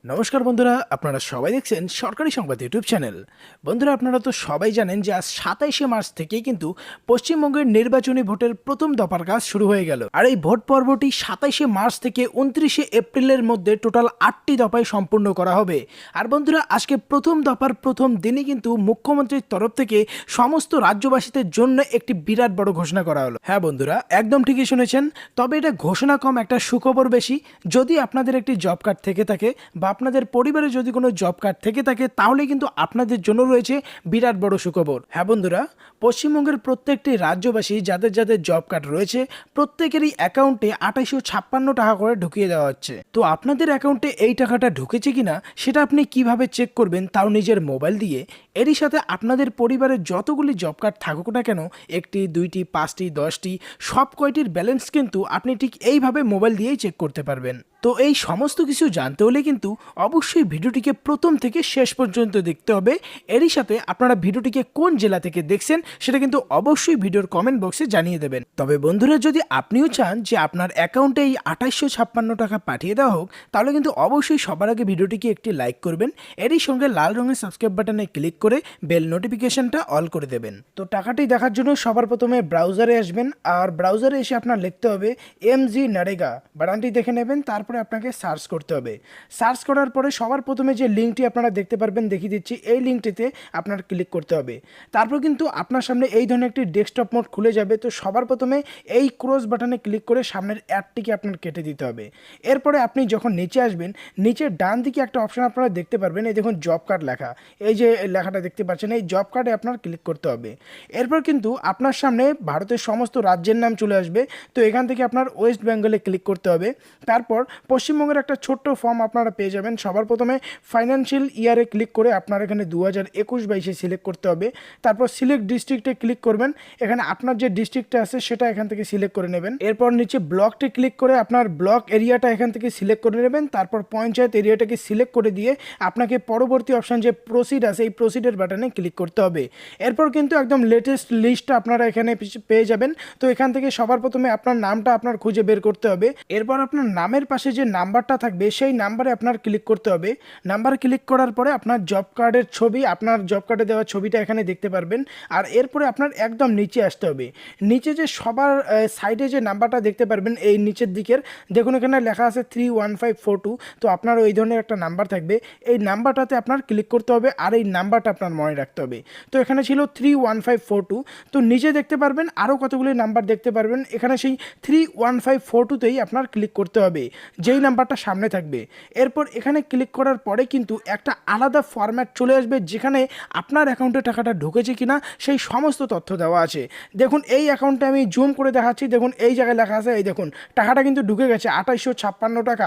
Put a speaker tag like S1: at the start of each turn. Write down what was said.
S1: নমস্কার বন্ধুরা, আপনারা সবাই দেখছেন সরকারি সংবাদ ইউটিউব চ্যানেল। বন্ধুরা, আপনারা তো সবাই জানেন যে আজ 27শে মার্চ থেকেই কিন্তু পশ্চিমবঙ্গের নির্বাচনী ভোটের প্রথম দফার কাজ শুরু হয়ে গেল। আর এই ভোট পর্বটি 27শে মার্চ থেকে 29শে এপ্রিলের মধ্যে টোটাল 8টি দফায় সম্পূর্ণ করা হবে। আর বন্ধুরা, আজকে প্রথম দফার প্রথম দিনে কিন্তু মুখ্যমন্ত্রীর তরফ থেকে সমস্ত রাজ্যবাসীদের জন্য একটি বিরাট বড় ঘোষণা করা হলো। হ্যাঁ বন্ধুরা, একদম ঠিকই শুনেছেন। তবে এটা ঘোষণা কম, একটা সুখবর বেশি। যদি আপনাদের একটি জব কার্ড থেকে থাকে বা আপনাদের পরিবারে যদি কোনো জব কার্ড থেকে থাকে, তাহলে কিন্তু আপনাদের জন্য রয়েছে বিরাট বড় সুখবর। হ্যাঁ বন্ধুরা, পশ্চিমবঙ্গের প্রত্যেকটি রাজ্যবাসী যাদের যাদের জব কার্ড রয়েছে, প্রত্যেকেরই অ্যাকাউন্টে 2856 টাকা করে ঢুকিয়ে দেওয়া হচ্ছে। তো আপনাদের অ্যাকাউন্টে এই টাকাটা ঢুকেছে কিনা সেটা আপনি কিভাবে চেক করবেন, তাও নিজের মোবাইল দিয়ে। এরই সাথে আপনাদের পরিবারের যতগুলি জব কার্ড থাকুক না কেন, 1টি 2টি 5টি 10টি, সব কয়টির ব্যালেন্স কিন্তু আপনি ঠিক এইভাবে মোবাইল দিয়েই চেক করতে পারবেন। তো এই সমস্ত কিছু জানতে হলে কিন্তু অবশ্যই ভিডিওটিকে প্রথম থেকে শেষ পর্যন্ত দেখতে হবে। এরই সাথে আপনারা ভিডিওটিকে কোন জেলা থেকে দেখছেন সেটা কিন্তু অবশ্যই ভিডিওর কমেন্ট বক্সে জানিয়ে দেবেন। তবে বন্ধুরা, যদি আপনিও চান যে আপনার অ্যাকাউন্টে এই 2856 টাকা পাঠিয়ে দেওয়া হোক, তাহলে কিন্তু অবশ্যই সবার আগে ভিডিওটিকে একটি লাইক করবেন। এরই সঙ্গে লাল রঙের সাবস্ক্রাইব বাটনে ক্লিক করে বেল নোটিফিকেশনটা অল করে দেবেন। তো টাকাটি দেখার জন্য সবার প্রথমে ব্রাউজারে আসবেন, আর ব্রাউজারে এসে আপনার লিখতে হবে MG নারেগা, বানানটি দেখে নেবেন। তারপরে আপনাকে সার্চ করতে হবে। সার্চ করার পরে সবার প্রথমে যে লিঙ্কটি আপনারা দেখতে পারবেন, দেখিয়ে দিচ্ছি, এই লিঙ্কটিতে আপনার ক্লিক করতে হবে। তারপর কিন্তু আপনার সামনে এই ধরনের একটি ডেস্কটপ মোড খুলে যাবে। তো সবার প্রথমে এই ক্রস বাটনে ক্লিক করে সামনের অ্যাডটিকে আপনার কেটে দিতে হবে। এরপরে আপনি যখন নিচে আসবেন, নিচের ডান দিকে একটা অপশন আপনারা দেখতে পারবেন, এই দেখুন জব কার্ড লেখা, এই যে লেখাটা দেখতে পাচ্ছেন, এই জব কার্ডে আপনার ক্লিক করতে হবে। এরপর কিন্তু আপনার সামনে ভারতের সমস্ত রাজ্যের নাম চলে আসবে। তো এখান থেকে আপনার ওয়েস্ট বেঙ্গলে ক্লিক করতে হবে। তারপর পশ্চিমবঙ্গের একটা ছোট্ট ফর্ম আপনারা পেয়ে যাবেন। সবার প্রথমে ফাইন্যান্সিয়াল ইয়ারে ক্লিক করে আপনার এখানে 2021-22 সিলেক্ট করতে হবে। তারপর সিলেক্ট ডিস্ট্রিক্টে ক্লিক করবেন। এখানে আপনার যে ডিস্ট্রিক্টটা আছে সেটা এখান থেকে সিলেক্ট করে নেবেন। এরপর নিচে ব্লকটি ক্লিক করে আপনার ব্লক এরিয়াটা এখান থেকে সিলেক্ট করে নেবেন। তারপর পঞ্চায়েত এরিয়াটাকে সিলেক্ট করে দিয়ে আপনাকে পরবর্তী অপশান যে প্রসিড আছে, এই প্রসিডের বাটনে ক্লিক করতে হবে। এরপর কিন্তু একদম লেটেস্ট লিস্টটা আপনারা এখানে পেয়ে যাবেন। তো এখান থেকে সবার প্রথমে আপনার নামটা আপনার খুঁজে বের করতে হবে। এরপর আপনার নামের পাশে যে নাম্বারটা থাকবে সেই নাম্বারে আপনার ক্লিক করতে হবে। নাম্বার ক্লিক করার পরে আপনার জব কার্ডের ছবি, আপনার জব কার্ডে দেওয়া ছবিটা এখানে দেখতে পারবেন। আর এরপরে আপনার একদম নিচে আসতে হবে। নিচে যে সবার সাইডে যে নাম্বারটা দেখতে পারবেন, এই নিচের দিকের দেখুন এখানে লেখা আছে 31542। তো আপনার ওই ধরনের একটা নাম্বার থাকবে, এই নাম্বারটাতে আপনার ক্লিক করতে হবে। আর এই নাম্বারটা আপনার মনে রাখতে হবে। তো এখানে ছিল 31542। তো নিচে দেখতে পারবেন আরও কতগুলি নাম্বার দেখতে পারবেন, এখানে সেই 31542তেই আপনার ক্লিক করতে হবে, যেই নাম্বারটা সামনে থাকবে। এরপর এখানে ক্লিক করার পরে কিন্তু একটা আলাদা ফরম্যাট চলে আসবে, যেখানে আপনার অ্যাকাউন্টে টাকাটা ঢুকেছে কিনা সেই সমস্ত তথ্য দেওয়া আছে। দেখুন এই অ্যাকাউন্টে আমি জুম করে দেখাচ্ছি, দেখুন এই জায়গায় লেখা আছে, এই দেখুন টাকাটা কিন্তু ঢুকে গেছে 2856 টাকা।